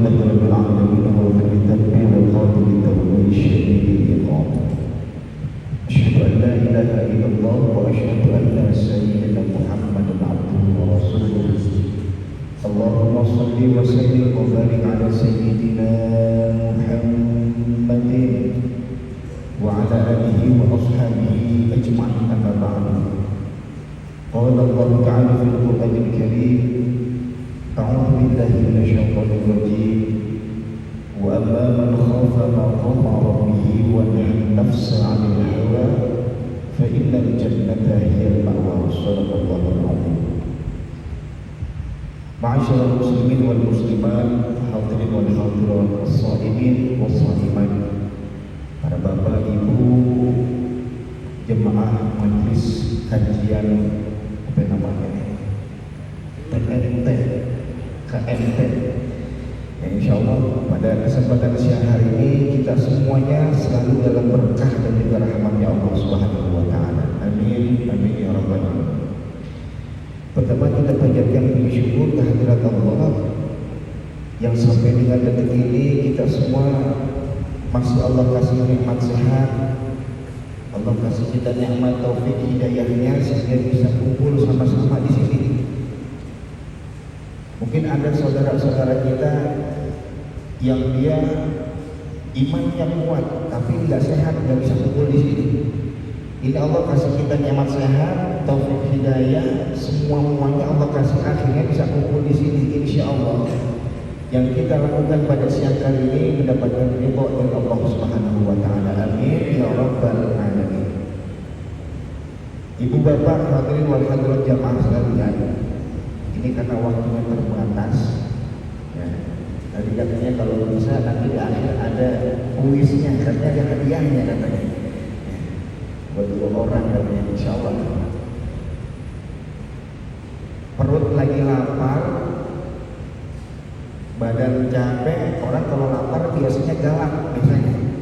لله رب العالمين وفي التدبير القادر للتوبة الشديد الإقامة. أشهد أن لا إله إلا الله وأشهد أن سيدنا محمدا عبده ورسوله. اللهم صل وسلم وبارك على سيدنا محمد وعلى آله وأصحابه أجمعين. أما بعد، قال الله تعالى في القرآن الكريم: أعوذ بالله من الشيطان الرجيم، وأما من خاف مقام ربه ونهى النفس عن الهوى فإن الجنة هي المأوى. صدق الله العظيم. Ma'asyiral muslimin wal muslimat, hadirin wal hadirat, as-shaimin was shaimat, para bapak ibu jemaah majelis kajian apa namanya TNT KMT. Ya, insyaallah pada kesempatan siang hari ini kita semuanya selalu dalam berkah dan juga rahmatnya Allah Subhanahu wa taala. Amin amin ya rabbal alamin. Pertama, kita panjatkan puji syukur kehadirat Allah yang sampai dengan detik ini kita semua masih Allah kasih nikmat sehat, Allah kasih kita nikmat taufik hidayahnya sehingga bisa kumpul sama-sama di sini. Mungkin ada saudara-saudara kita yang dia imannya kuat tapi nggak sehat, nggak bisa kumpul di sini. Ini Allah kasih kita nikmat sehat, taufik hidayah, semuanya Allah kasih, akhirnya bisa kumpul di sini. Insya Allah yang kita lakukan pada siang kali ini mendapatkan ridho dari Allah Subhanahu wa taala. Amin ya rabbal alamin. Ibu bapak hadirin wal hadirat jamaah sekalian, ini karena waktunya terbatas ya. Tadi katanya kalau bisa nanti di akhir ada kuisnya, katanya ada hadiahnya katanya buat 2 orang katanya, insya Allah. Perut lagi lapar, badan capek. Orang kalau lapar biasanya galak biasanya.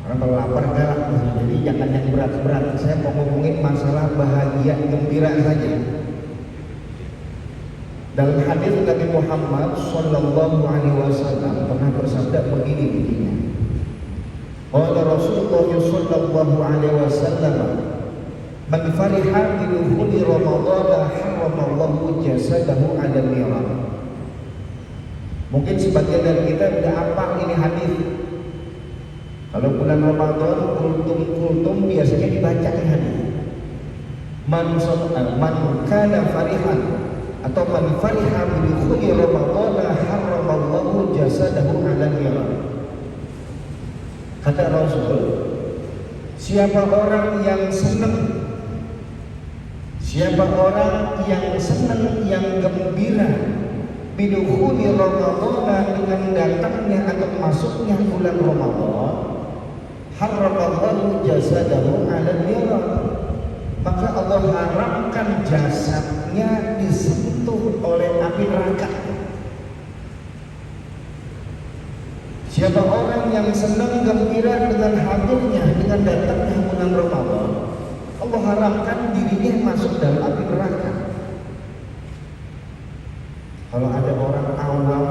Orang kalau lapar galak biasanya. Jadi jangan yang berat-berat. Saya mau ngomongin masalah bahagia gembira saja. Dalam hadis Nabi Muhammad Sallallahu Alaihi Wasallam pernah bersabda begini bunyinya. Qala Rasulullah Sallallahu Alaihi Wasallam, man fariha bi dukhuli Ramadan haramallahu jasadahu 'ala an-nar. Mungkin sebagian dari kita tidak apa ini hadis. Kalau bulan Ramadan kultum biasanya dibaca ini hadis. Man kana farihan atau man fariha bi dukhuli Ramadan haramallahu jasadahu 'ala an-nar. Kata Rasul, siapa orang yang senang, siapa orang yang senang, yang gembira bidukhuli Ramadan, dengan datangnya atau masuknya bulan Ramadan, haramallahu jasadahu 'ala an-nar, maka Allah haramkan jasadnya disentuh oleh api neraka. Siapa orang yang senang gembira dengan hadirnya, dengan datangnya bulan Ramadan, Allah haramkan dirinya masuk dalam api neraka. Kalau ada orang awam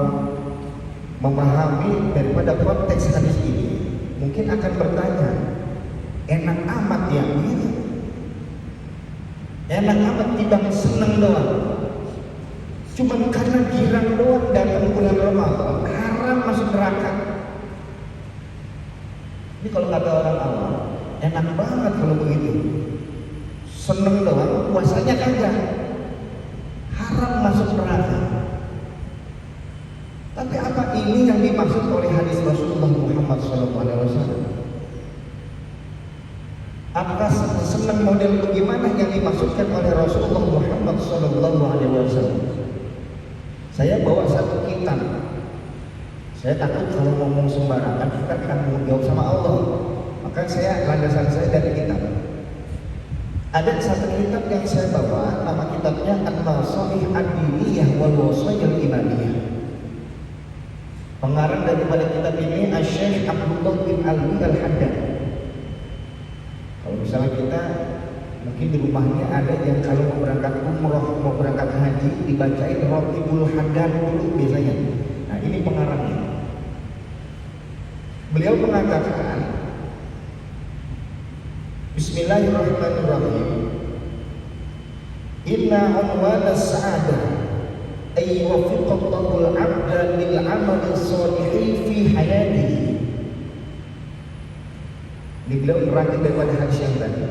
memahami daripada konteks hadis ini, mungkin akan bertanya, enak amat ya begitu? Enak amat timbang senang doang. Cuman karena girang doang datang bulan Ramadan, haram masuk neraka. Ini kalau kata orang awam, enak banget kalau begitu. Seneng doang, puasanya kagak. Haram masuk neraka. Tapi apa ini yang dimaksud oleh hadis Rasulullah Muhammad SAW? Apakah seneng model bagaimana yang dimaksudkan oleh Rasulullah Muhammad SAW? Saya bawa satu kitab. Saya takut kalau ngomong sembarangan kita akan menjawab sama Allah. Maka landasan saya dari kitab. Ada satu kitab yang saya bawa, nama kitabnya An-Nasaih Ad-Diniyah wal Wasayil Imaniyah. Pengarang daripada kitab ini Asy-Syaikh Abdullah bin Alwi Al-Haddad. Kalau misalnya kita mungkin di rumahnya ada yang kalau mau berangkat umroh, mau berangkat haji, dibacain Raqibul Haddad dulu biasanya. Nah, ini pengarangnya. Beliau mengatakan, Bismillahirrahmanirrahim. Inna unwan as-sa'adah ay yuwaffiqallahu al-'abda lil 'amali shalihi fi hayatihi. Ini beliau merakit daripada hadis yang tadi.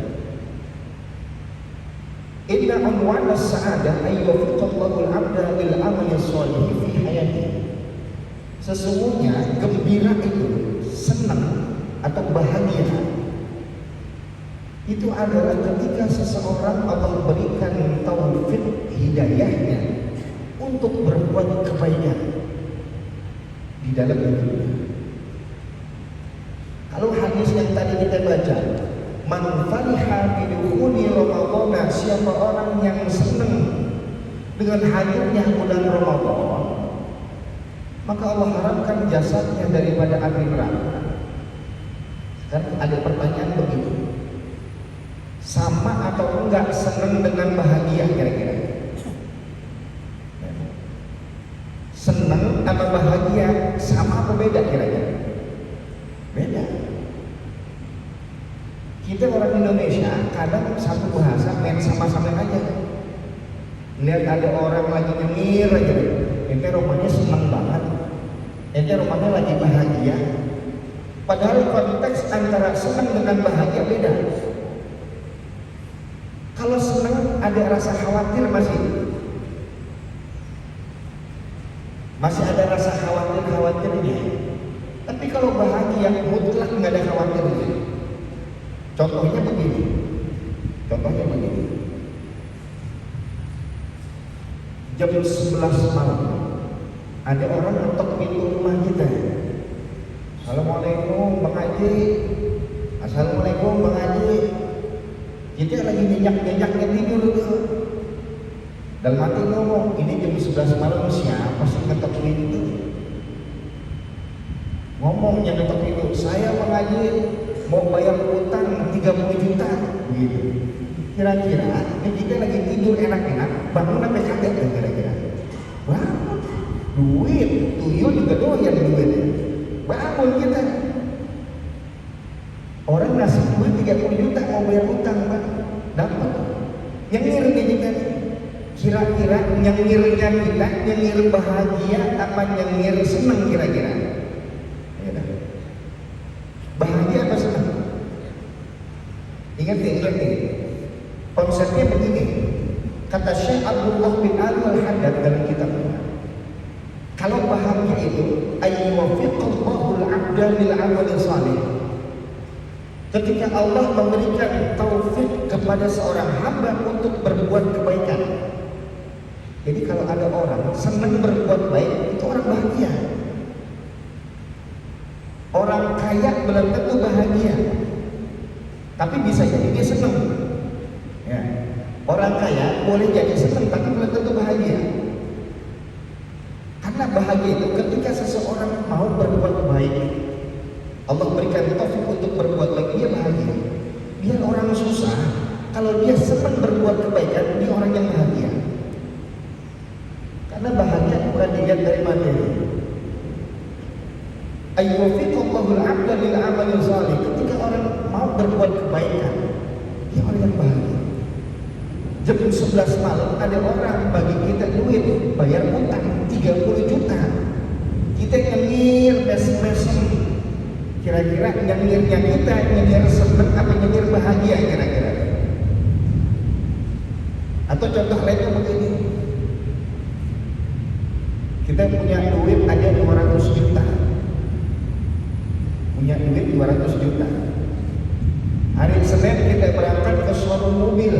Inna unwan as-sa'adah ay yuwaffiqallahu al-'abda lil 'amali shalihi fi hayatihi. Sesungguhnya gembira itu, senang atau bahagia itu adalah ketika seseorang Allah berikan taufik hidayahnya untuk berbuat kebaikan di dalam hidupnya. Kalau hadis yang tadi kita baca, man fariha bi dukhuli Ramadan, siapa orang yang senang dengan hadirnya bulan Ramadan, maka Allah haramkan jasadnya daripada api neraka. Sekarang ada pertanyaan begini, sama atau enggak senang dengan bahagia kira-kira? Senang atau bahagia sama apa beda kira-kira? Beda. Kita orang Indonesia kadang satu bahasa main sama-sama aja. Lihat ada orang lagi nyengir aja, ente rumahnya senang banget, ente rumahnya lagi bahagia. Padahal konteks antara senang dengan bahagia beda. Kalau senang ada rasa khawatir masih ada rasa khawatirnya. Tapi kalau bahagia mutlak nggak ada khawatirnya. Contohnya begini. Jam 11 malam ada orang ngetok pintu rumah kita. Assalamualaikum Bang Haji. Assalamualaikum Bang Haji. Kita lagi nyenyak-nyenyaknya tidur tuh. Dalam hati ngomong, ini jam 11 malam siapa sih ngetok pintu? Ngomongnya ngetok pintu, saya Bang Haji mau bayar utang 30 juta gitu. Kira-kira kita lagi tidur enak-enak, bangun sampai kaget ya kira-kira. Bangun, duit, tuyul juga doyan duitnya. Bangun kita. Orang ngasih duit 30 juta mau bayar utang, Pak. Dapat. Nyengir kita. Kira-kira nyengirnya kita, nyengir bahagia apa nyengir senang kira-kira? Bahagia apa senang? Ingat. Konsepnya begini. Kata Syekh Abdullah bin Al-Haddad dalam kitabnya, kalau bahagia itu ayyuwaffiqallahu al-'abda lil 'amali shalih. Ketika Allah memberikan taufik kepada seorang hamba untuk berbuat kebaikan. Jadi kalau ada orang senang berbuat baik, itu orang bahagia. Orang kaya belum tentu bahagia, tapi bisa jadi dia senang. Ya. Orang kaya boleh jadi senang, tapi belum tentu bahagia. Karena bahagia itu ketika seseorang mau berbuat baik, Allah berikan taufik untuk berbuat baik, dia bahagia. Dia orang susah, kalau dia senang berbuat kebaikan, dia orang yang bahagia. Karena bahagia bukan dilihat dari materi. Ayyuwaffiqallahu al-'abda lil 'amali shalih. Ketika orang mau berbuat kebaikan, dia orang yang bahagia. Jam 11 malam ada orang bagi kita duit, bayar utang 30 juta. Kita nyengir mesem-mesem. Kira-kira nyengirnya kita nyengir seneng apa nyengir bahagia kira-kira? Atau contoh lainnya begini, kita punya duit ada 200 juta, punya duit 200 juta. Hari Senin kita berangkat ke showroom mobil,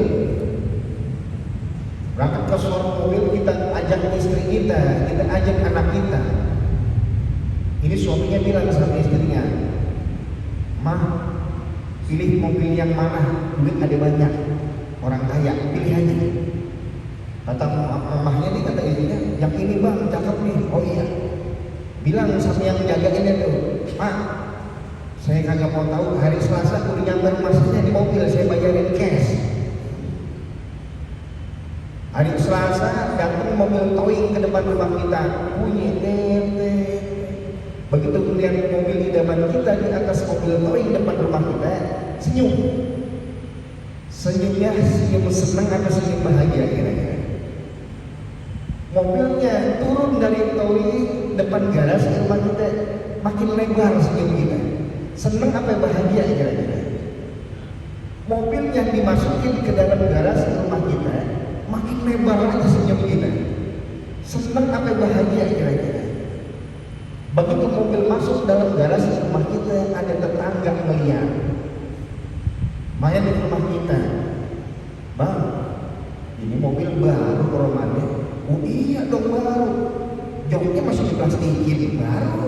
kita ajak istri kita ajak anak kita. Ini suaminya bilang sama istrinya, "Mah, pilih mobil yang mana? Duit ada banyak, orang kaya, pilih aja." Kata mamahnya nih, kata istrinya, "Yang ini Bang, cakep nih." "Oh iya." Bilang sama yang jagainnya tuh, "Mak, saya kagak mau tahu, hari Selasa udah nyampe rumah saya di mobil, saya bayarin cash." Hari Selasa datang mobil towing ke depan rumah kita, bunyi tete. Begitu melihat mobil idaman kita di atas mobil towing depan rumah kita, senyum. Senyumnya senyum senang atau senyum bahagia kira-kira. Mobilnya turun dari towing depan garasi rumah kita, makin lebar senyum kita. Senang apa bahagia kira-kira? Mobil yang dimasukin ke dalam garasi rumah kita, makin lebar lagi senyum kita. Senang apa bahagia kira-kira? Begitu mobil masuk dalam garasi rumah kita, ada tetangga melihat. Main di rumah kita, bang, ini mobil baru Romannya. Oh iya dong baru, joknya masih diplastikin baru.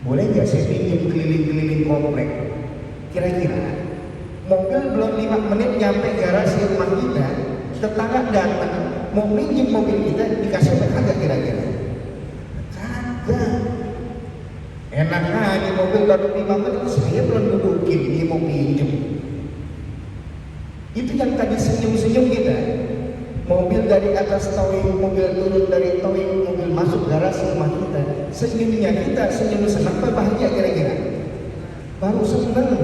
Boleh nggak saya pinjam keliling-keliling komplek? Kira-kira mobil belum 5 menit nyampe garasi rumah kita, tetangga datang mau pinjam mobil kita, dikasih apa kagak kira-kira? Kagak. Enak aja mobil baru 5 menit, saya belum dudukin dia mau pinjam. Itu yang tadi senyum-senyum kita. Mobil dari atas towing, mobil turun dari towing, mobil masuk garasi rumah kita. Senyumnya kita senyum senang apa bahagia kira-kira? Baru senang.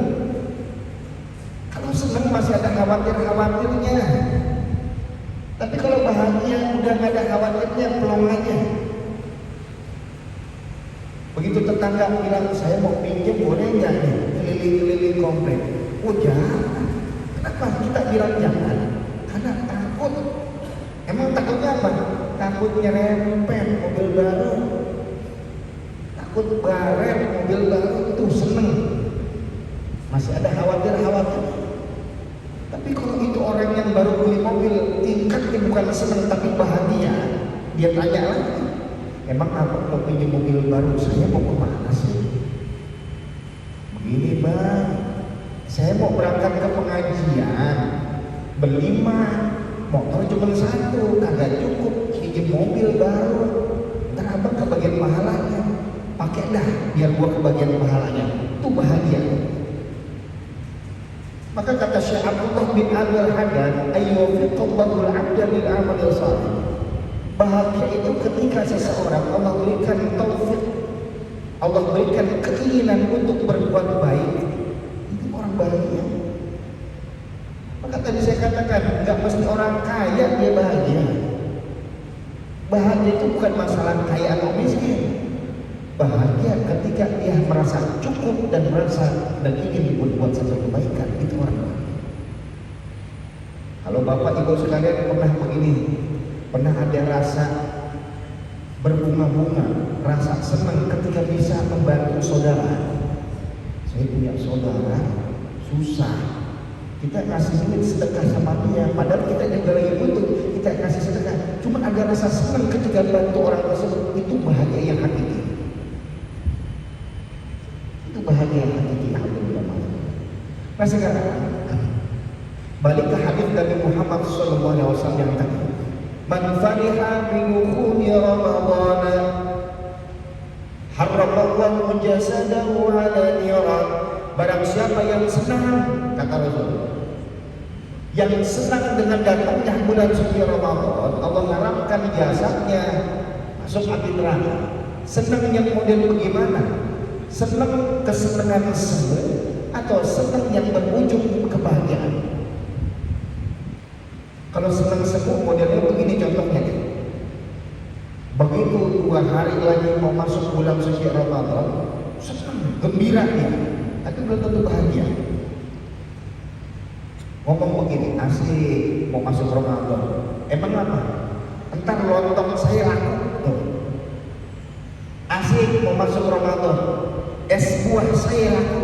Kalau senang masih ada khawatir-khawatirnya. Tapi kalau bahagia udah gak ada khawatirnya, pelong aja. Begitu tetangga bilang saya mau pinjam boleh nggak nih keliling-keliling komplek? Oh jangan. Kenapa kita bilang jangan? Karena takut. Emang takutnya apa? Takut nyerempet mobil baru, takut baret mobil baru, itu seneng. Masih ada khawatir. Tapi kalau itu orang yang baru beli mobil, tingkatnya bukan seneng tapi bahagia. Dia tanya lagi, emang apa mau pinjam mobil baru? Saya mau kemana sih? Begini bang, saya mau berangkat ke pengajian, berlima. Motor cuma 1, kagak cukup, pinjam mobil baru. Ntar abang kebagian pahalanya, pakai dah biar gua kebagian pahalanya. Itu bahagia. Maka kata Syekh Abdullah bin Abdul Haddad, ayyufiqallahul abda lil amal salih. Bahagia itu ketika seseorang Allah berikan taufik, Allah berikan keinginan untuk berbuat baik. Itu orang bahagia. Maka tadi saya katakan, nggak mesti orang kaya dia bahagia. Bahagia itu bukan masalah kaya atau miskin. Bahagia ketika dia merasa cukup dan merasa dan ingin berbuat satu kebaikan, itu orang bahagia. Kalau bapak ibu sekalian pernah begini, pernah ada rasa berbunga-bunga, rasa senang ketika bisa membantu saudara. Saya punya saudara susah, kita kasih duit sedekah sama dia, padahal kita juga lagi butuh, kita kasih sedekah. Cuma ada rasa senang ketika bantu orang tersebut, itu bahagia yang hakiki. Itu bahagia yang hakiki. Alhamdulillah. Nah sekarang balik ke hadis Nabi Muhammad SAW yang tadi, man fariha bi dukhuli Ramadan harramallahu jasadahu ala niran. Barang siapa yang senang, kata Rasul, yang senang dengan datangnya bulan suci Ramadan, Allah haramkan jasadnya masuk api neraka. Senang yang model bagaimana? Senang kesenangan semu atau senang yang berujung kebahagiaan? Kalau senang semu modelnya begini contohnya. Begitu 2 hari lagi mau masuk bulan suci Ramadan, senang, gembira dia. Tapi belum tentu bahagia. Ngomong begini, asik mau masuk Ramadan. Emang apa? Entar lontong saya laku. Asik mau masuk Ramadan. Es buah saya laku.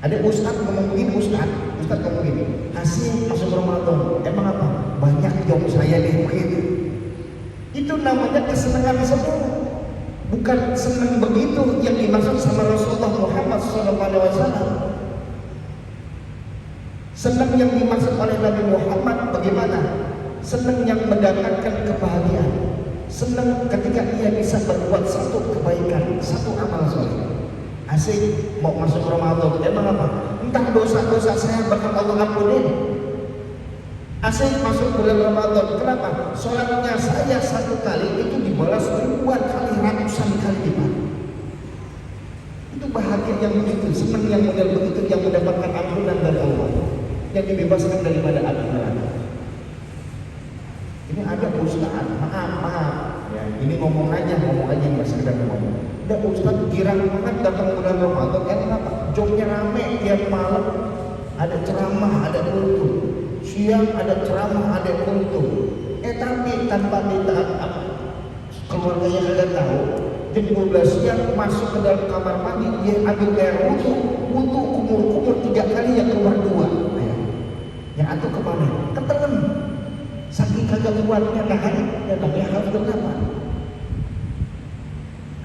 Ada ustadz ngomong begini, ustadz ngomong begini, asik masuk Ramadan. Emang apa? Banyak job saya deh begitu. Itu namanya kesenangan semua. Bukan senang begitu yang dimaksud sama Rasulullah Muhammad SAW. Senang yang dimaksud oleh Nabi Muhammad bagaimana? Senang yang mendatangkan kebahagiaan. Senang ketika ia bisa berbuat satu kebaikan, satu amal soleh. Asik mau masuk Ramadan, emang apa? Entah dosa-dosa saya bakal Allah ampunin. Asik masuk bulan Ramadan. Kenapa? Sholatnya saya satu kali itu dibalas ribuan kali, ratusan kali lipat. Itu bahagia yang begitu, senang yang model begitu, yang mendapatkan ampunan dari Allah, yang dibebaskan daripada api neraka. Ini ada Ustaz, maaf ya, ini ngomong aja nggak sekedar ngomong. Ada Ustaz girang banget datang bulan Ramadan, kenapa? Joknya rame tiap malam, ada ceramah, ada kultur. Siang ada ceramah, ada kultur. Tapi tanpa ditaat keluarganya kagak tahu. Jam 12 siang masuk ke dalam kamar mandi, dia ambil air wudu kumur 3 kali, yang keluar 2. Yang atuh kemana? Ketelan. Saking kagak kuatnya nahan, ya namanya harus berapa?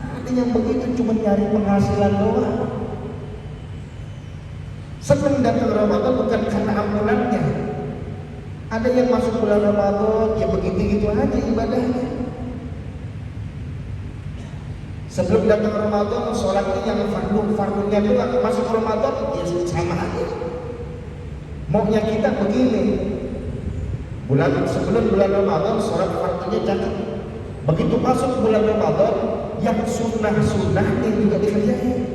Ada yang begitu cuma nyari penghasilan doang. Senang datang Ramadan bukan karena ampunannya. Ada yang masuk bulan Ramadan, ya begitu-gitu aja ibadahnya. Sebelum datang Ramadan, sholatnya yang fardunya itu masuk Ramadan, ya sama aja. Maunya kita begini, sebelum bulan Ramadan, sholat fardunya cakep. Begitu masuk bulan Ramadan, yang sunnah-sunnahnya juga dikerjain.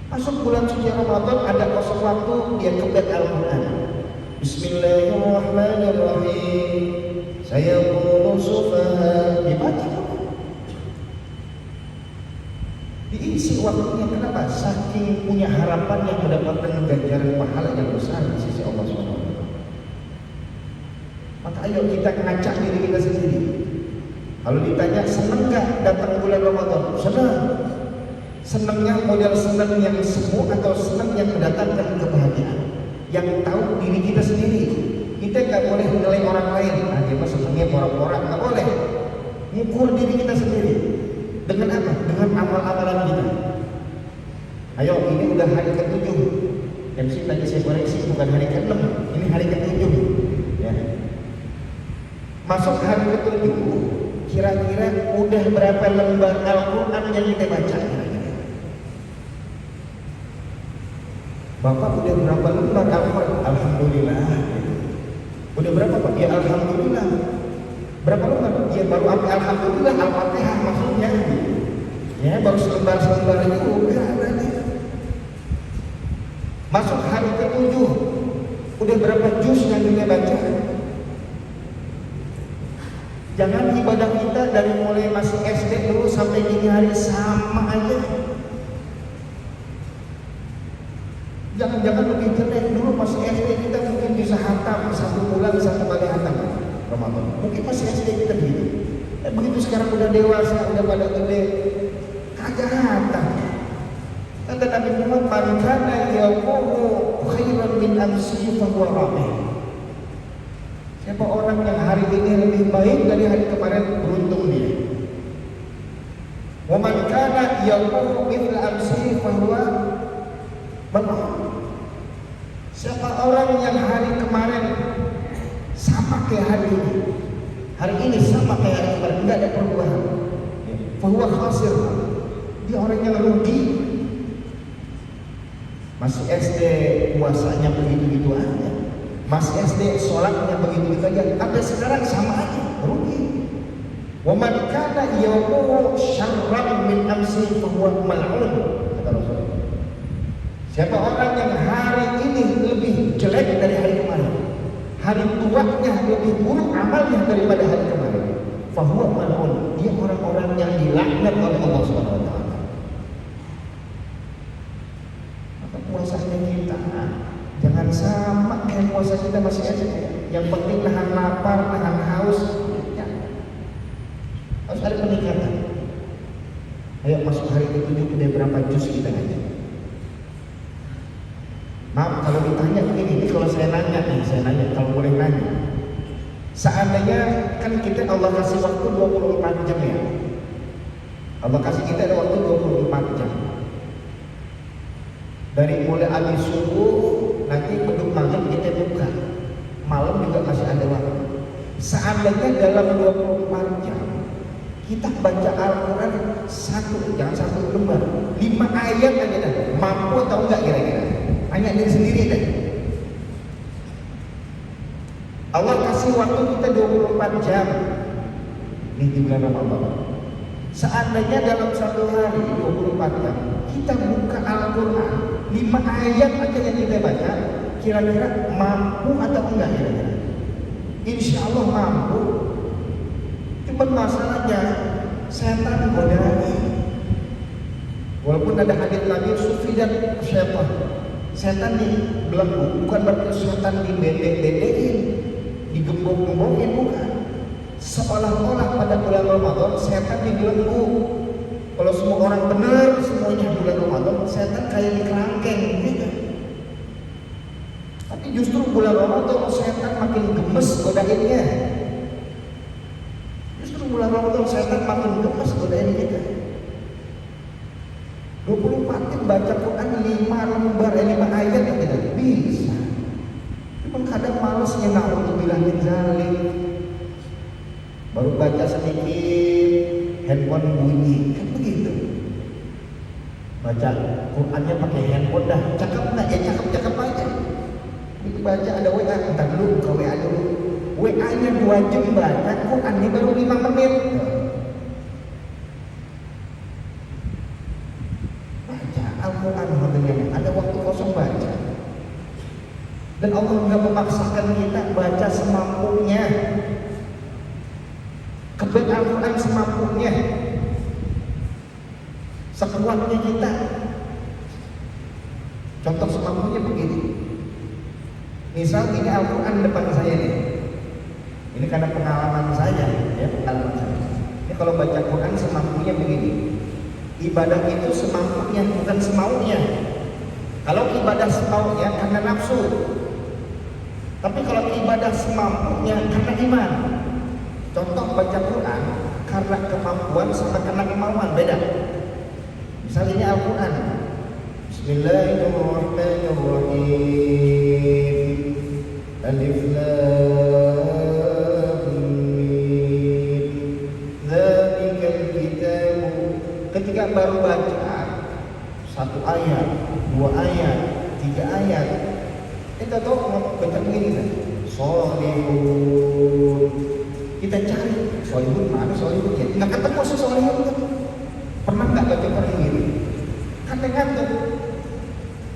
Masuk bulan suci Ramadan, ada kosong waktu, dia kebat Al-Quran. Bismillahirrahmanirrahim. Saya qulu sufaha, dibaca. Diisi waktunya, kenapa? Saking punya harapan yang mendapatkan ganjaran pahala yang besar di sisi Allah SWT. Maka ayo kita ngacak diri kita sendiri. Kalau ditanya senang gak datang bulan Ramadan? Senang. Senangnya model senang yang semu atau senang yang mendatangkan kebahagiaan? Yang tahu diri kita sendiri. Kita nggak boleh menilai orang lain. Nah, dia mah senangnya orang-orang, nggak boleh. Ngukur diri kita sendiri. Dengan apa? Dengan amal-amalan kita. Ayo, ini udah hari ke-7. MC tadi saya koreksi, bukan hari ke-6, ini hari ke-7. Ya. Masuk hari ke-7, kira-kira udah berapa lembar Al-Quran yang kita baca? Bapak udah berapa lembar Al-Quran? Alhamdulillah. Udah berapa Pak? Ya Alhamdulillah. Berapa lembar? Ya baru sampai Alhamdulillah, Al-Fatihah maksudnya. Ya baru selembar itu udah ada nih. Masuk hari ke-7, udah berapa juz yang kita baca? Jangan ibadah kita dari mulai masih SD dulu sampai gini hari sama aja. Jangan-jangan lebih jelek. Dulu masih SD kita mungkin bisa hatam 1 bulan 1 kali hatam Ramadan. Mungkin masih SD kita gitu. Begitu sekarang udah dewasa, udah pada gede, kagak hatam. Kata Nabi Muhammad, "Man kana yaqumu khairan min amsi fa huwa ramih." Siapa orang yang hari ini lebih baik dari hari kemarin, beruntung dia. Wa man kana yaqumu mithla amsi fa huwa marhamah. Siapa orang yang hari kemarin sama kayak hari ini sama kayak hari kemarin, tidak ada perubahan, fahuwa khasir, dia orang yang rugi. Masih SD puasanya begitu-gitu aja, masih SD sholatnya begitu-gitu aja, sampai sekarang sama aja, rugi. Wa man kana yawmuhu syarran min amsi fahuwa mal'un, kata Rasulullah. Siapa orang yang hari ini lebih jelek dari hari kemarin, hari tuanya lebih buruk amalnya daripada hari kemarin, fahuwa mal'un, dia orang-orang yang dilaknat oleh Allah SWT. Maka puasanya kita jangan sama kayak puasa kita masih SD. Yang penting nahan lapar, nahan haus, ya. Harus ada peningkatan. Ayo masuk hari ke-7, udah berapa juz kita ngaji? Maaf kalau ditanya begini, ini kalau saya nanya kalau boleh nanya. Seandainya kan kita Allah kasih waktu 24 jam ya. Allah kasih kita ada waktu 24 jam. Dari mulai habis subuh nanti beduk maghrib kita buka. Malam juga masih ada waktu. Seandainya dalam 24 jam kita baca Al-Quran jangan satu lembar, 5 ayat aja dah. Mampu atau enggak kira-kira? Tanya diri sendiri deh. Allah kasih waktu kita 24 jam nih di bulan Ramadan. Seandainya dalam satu hari 24 jam kita buka Al-Quran 5 ayat aja yang kita baca, kira-kira mampu atau enggak kira-kira? Insya Allah mampu. Cuman masalahnya setan godai. Walaupun ada hadits Nabi sufidan syaitan, setan dibelenggu, bukan berarti setan dibedek-bedekin, digembok-gembokin, bukan. Seolah-olah pada bulan Ramadan setan dibelenggu. Kalau semua orang benar semuanya bulan Ramadan, setan kayak dikerangkeng gitu. Tapi justru bulan Ramadan setan makin gemes godainnya. Justru bulan Ramadan setan makin gemes godain kita. 24 jam baca Quran 5 lembar, 5 ayat yang tidak bisa. Cuma kadang malesnya na'udzubillah min zalim. Baru baca sedikit, handphone bunyi, kan begitu. Baca Qurannya pakai handphone dah, cakep nggak? Ya cakep aja. Itu baca ada WA, entar dulu ke WA dulu. WA-nya 2 jam baca, Qurannya baru 5 menit. Al-Quran ada waktu kosong baca, dan Allah nggak memaksakan kita baca semampunya. Kebaca Al-Quran semampunya, sekuatnya kita. Contoh semampunya begini. Misal ini Al-Quran depan saya nih. Ini karena pengalaman saya, ya pengalaman saya. Ini kalau baca Quran semampunya begini. Ibadah itu semampunya, bukan semaunya. Kalau ibadah semaunya karena nafsu. Tapi kalau ibadah semampunya karena iman. Contoh baca Quran karena kemampuan sama karena kemauan, beda. Misalnya Al-Quran, Bismillahirrahmanirrahim, Alif Lam Mim, Dzalikal Kitabu. Ketika baru baca 1 ayat, 2 ayat, 3 ayat, kita tahu baca begini kan, Sholihun. Kita cari Sholihun mana Sholihun ya? Nggak ketemu sih Sholihun kan? Pernah nggak baca Quran ini? Ngantuk.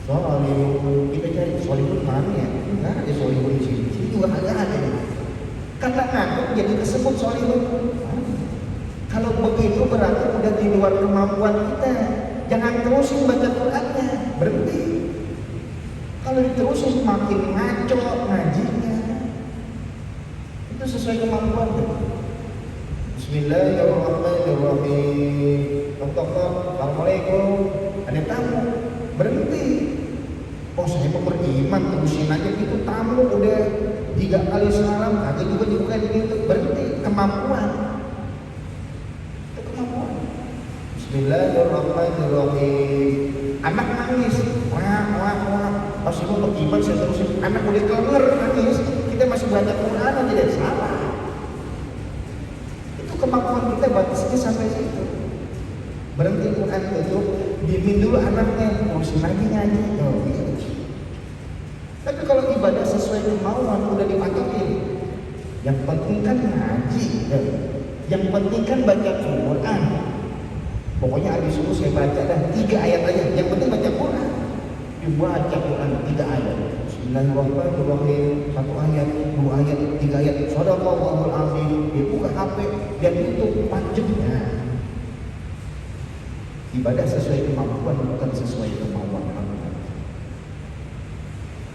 Sholihun, kita cari Sholihun mana ya? Nggak ada Sholihun di sini. Sini juga nggak ada. Karena ngantuk jadi kesebut Sholihun. Kalau begitu berarti udah di luar kemampuan kita. Jangan terusin baca Qurannya, berhenti. Kalau diterusin makin ngaco ngajinya. Itu sesuai kemampuan. Bismillahirrahmanirrahim. Assalamualaikum. Ada tamu, berhenti. Oh saya mau beriman, terusin aja gitu. Tamu udah 3 kali salam, aja juga dibuka gitu. Berhenti, kemampuan. Bismillahirrahmanirrahim. Anak nangis, wah. Pas ibu beriman saya terusin. Anak udah keler nangis, kita masih baca Quran aja deh, salah. Itu kemampuan kita batasnya sampai situ. Berhenti Quran itu, dimin dulu anaknya, terusin lagi ngaji. Oh, gitu. Tapi kalau ibadah sesuai kemauan udah dipatokin. Yang penting kan ngaji, yang penting kan baca Quran. Pokoknya habis itu saya baca dah 3 ayat aja. Yang penting baca Quran. Dibaca Quran 3 ayat. Bismillahirrahmanirrahim. 1 ayat, 2 ayat, 3 ayat. Shadaqallahul azim. Dia buka HP dan itu 4 jamnya. Ibadah sesuai kemampuan, bukan sesuai kemauan.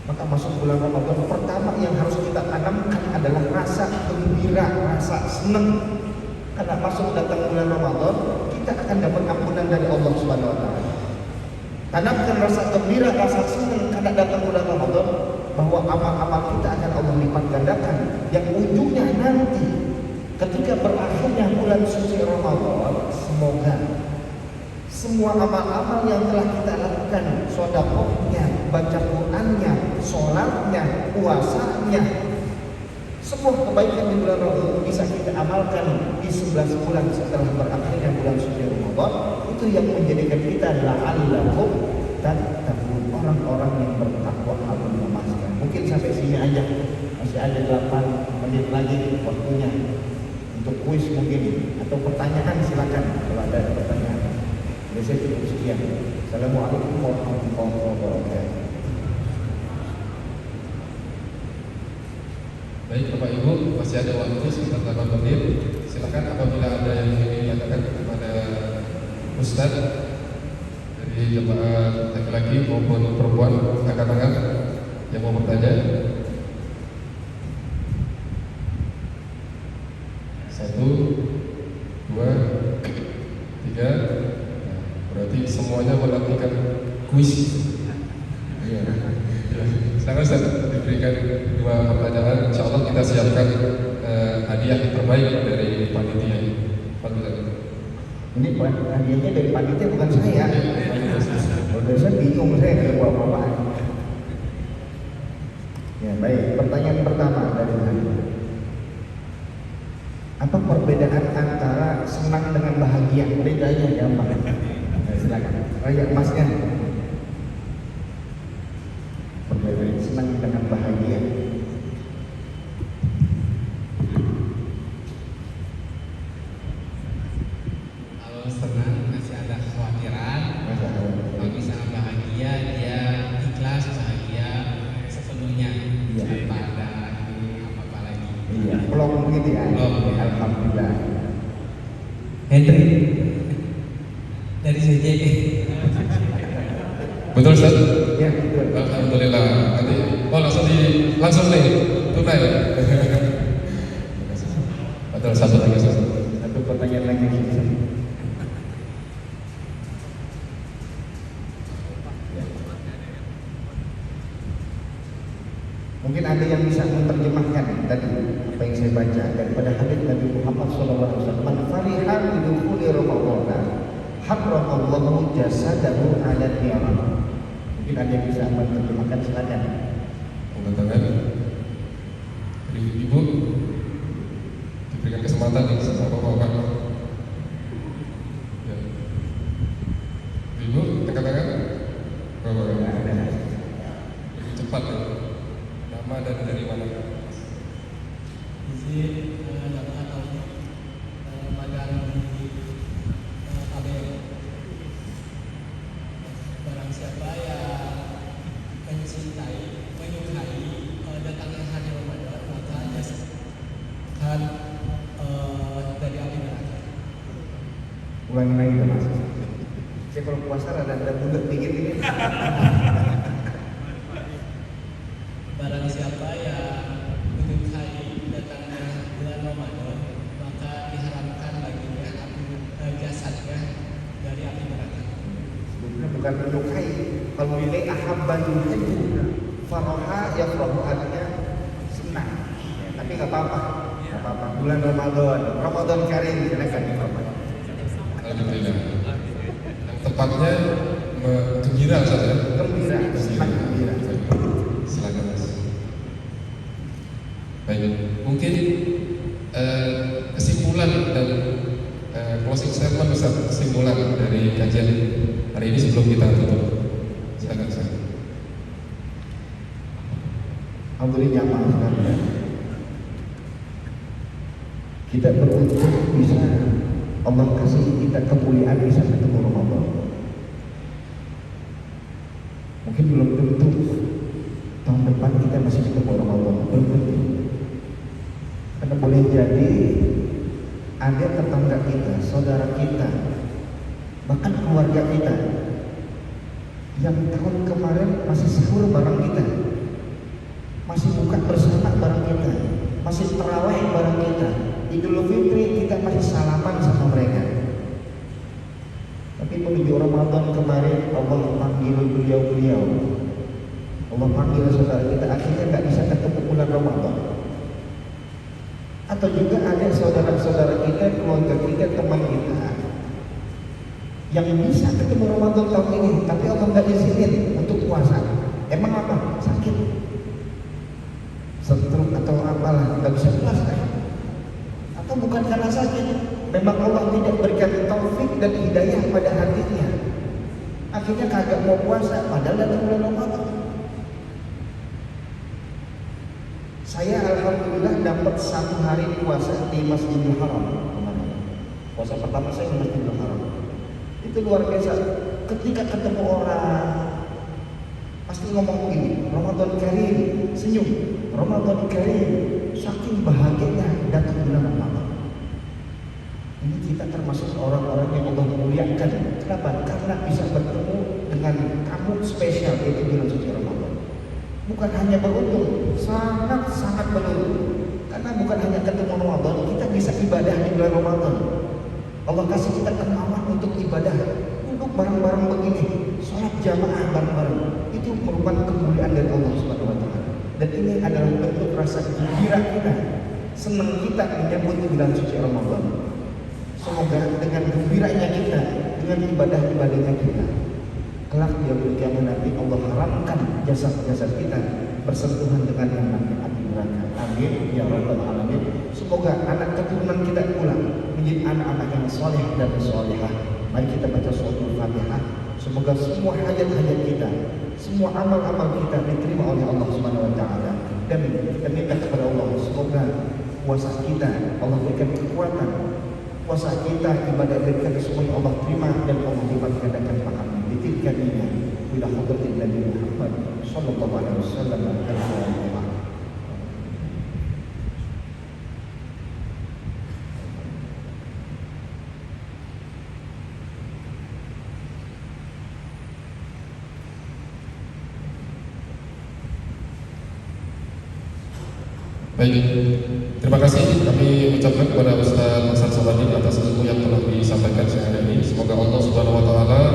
Maka masuk bulan Ramadan, pertama yang harus kita tanamkan adalah rasa gembira, rasa senang. Karena masuk datang bulan Ramadan, kita akan dapat ampunan dari Allah Subhanahu wa taala. Tanamkan rasa gembira, rasa senang karena datang bulan Ramadan, bahwa amal-amal kita akan Allah lipat gandakan, yang ujungnya nanti ketika berakhirnya bulan suci Ramadan, semoga semua amal-amal yang telah kita lakukan, sedekahnya, baca Qur'annya, sholatnya, puasanya, semua kebaikan di bulan Ramadan bisa kita amalkan di 11 bulan setelah berakhirnya bulan suci Ramadan. Itu yang menjadikan kita la'allakum tattaqun, orang-orang yang bertakwa Allah memasukkan. Mungkin sampai sini aja. Masih ada 8 menit lagi waktunya untuk kuis mungkin atau pertanyaan, silakan kalau ada pertanyaan. Biasanya cukup sekian. Assalamualaikum warahmatullahi wabarakatuh. Baik Bapak Ibu, masih ada waktu sekitar 8 menit. Silakan apabila ada yang ingin ditanyakan kepada Ustaz dari jemaah laki-laki maupun perempuan, angkat tangan yang mau bertanya. 1, 2, 3. Berarti semuanya menantikan kuis. Iya. Silakan Ustaz, diberikan 2 pertanyaan. Insya Allah kita siapkan hadiah yang terbaik dari panitia. Ini hadiahnya dari panitia, bukan saya. Udah saya bingung, saya nggak bawa apa-apa. Ya baik, pertanyaan pertama dari Hani. Apa perbedaan antara senang dengan bahagia? Bedanya gampang. Silakan. Ya Masnya. Perbedaan senang dengan bahagia. Kalau senang masih ada kekhawatiran, kalau misalnya bahagia dia ikhlas, bahagia sepenuhnya, tanpa ada apa-apa lagi. Iya, plong gitu ya. Alhamdulillah. Henry dari CJD. Betul Ustaz? Ya, betul. Alhamdulillah. Nanti langsung nih tunai. Betul, satu lagi Ustaz. Satu pertanyaan lagi. Mungkin ada yang bisa menerjemahkan tadi apa yang saya baca daripada hadits Nabi Muhammad SAW. Man fariha bidukhuli Ramadan, harramallahu jasadahu 'ala an-nar. Mungkin ada yang bisa menerjemahkan, silakan. Angkat tangan. Dari Ibu diberikan kesempatan nih sama Bapak. Ya. Ibu, angkat tangan. Bapak. Lebih cepat ya. Nama dan dari mana? Izin dapat tahu magang di ABM. Barang siapa yang mencintai, menyukai datangnya hari Ramadan, maka dia akan dari api neraka. Ulangi lagi ya Mas. Saya kalau puasa ada bulat dikit ini. Barang siapa yang menyukai datangnya bulan Ramadan, maka diharamkan baginya jasadnya dari api neraka. Sebetulnya bukan menyukai. Kalau nilai ahabban yuhibbu faraha yafrahu, artinya senang. Ya, tapi nggak apa-apa. Nggak apa-apa. Bulan Ramadan Karim, silakan nggak apa-apa. Alhamdulillah. Yang tepatnya gembira saja. Gembira, senang gembira. Silakan Mas. Baik, mungkin kesimpulan dan closing statement besar, kesimpulan dari kajian hari ini sebelum kita tutup. Silakan Mas. Alhamdulillah jamaah sekalian. Kita beruntung bisa Allah kasih kita kemuliaan bisa ketemu Ramadan. Mungkin belum tentu tahun depan kita masih ketemu Ramadan, belum tentu. Karena boleh jadi ada tetangga kita, saudara kita, bahkan keluarga kita yang tahun kemarin masih sahur bareng kita, masih buka bersama bareng kita, masih tarawih bareng kita, Idul Fitri kita masih salaman sama mereka. Tapi menuju Ramadan kemarin Allah panggil beliau-beliau, Allah panggil saudara kita, akhirnya nggak bisa ketemu bulan Ramadan. Atau juga ada saudara-saudara kita, keluarga kita, teman kita yang bisa ketemu Ramadan tahun ini, tapi Allah nggak izinin untuk puasa. Emang apa? Sakit, stroke atau apalah, nggak bisa puasa. Atau bukan karena sakit, memang Allah tidak berikan taufik dan hidayah pada hatinya, akhirnya kagak mau puasa padahal datang bulan Ramadan. Saya alhamdulillah dapat 1 hari puasa di Masjidil Haram kemarin. Puasa pertama saya di Masjidil Haram. Itu luar biasa. Ketika ketemu orang pasti ngomong begini, Ramadan Karim, senyum. Ramadan Karim, saking bahagianya datang bulan Ramadan. Ini kita termasuk orang-orang yang Allah muliakan. Kenapa? Karena bisa bertemu dengan tamu spesial yaitu bulan suci Ramadan. Bukan hanya beruntung, sangat-sangat beruntung. Karena bukan hanya ketemu Ramadan, kita bisa ibadah di bulan Ramadan. Allah kasih kita kemauan untuk ibadah. Duduk bareng-bareng begini, sholat jamaah bareng-bareng. Itu merupakan kemuliaan dari Allah Subhanahu wa taala. Dan ini adalah bentuk rasa gembira kita, senang kita menyambut bulan suci Ramadan. Semoga dengan gembiranya kita, dengan ibadah-ibadahnya kita, kelak di yaumul kiamat nanti Allah haramkan jasad-jasad kita bersentuhan dengan yang namanya api neraka. Amin ya rabbal alamin. Semoga anak keturunan kita pula menjadi anak-anak yang saleh dan salehah. Mari kita baca suratul Fatihah. Semoga semua hajat-hajat kita, semua amal-amal kita diterima oleh Allah Subhanahu wa taala. Dan kita minta kepada Allah semoga puasa kita Allah berikan kekuatan. Puasa kita, ibadah kita semuanya Allah terima dan Allah lipat gandakan pahalanya. Ditilkan ini bila hadratin Nabi Muhammad sallallahu alaihi wasallam. Baik, terima kasih kami ucapkan kepada Ustaz Hasan Sabandin atas ilmu yang telah disampaikan siang hari ini. Semoga Allah Subhanahu wa taala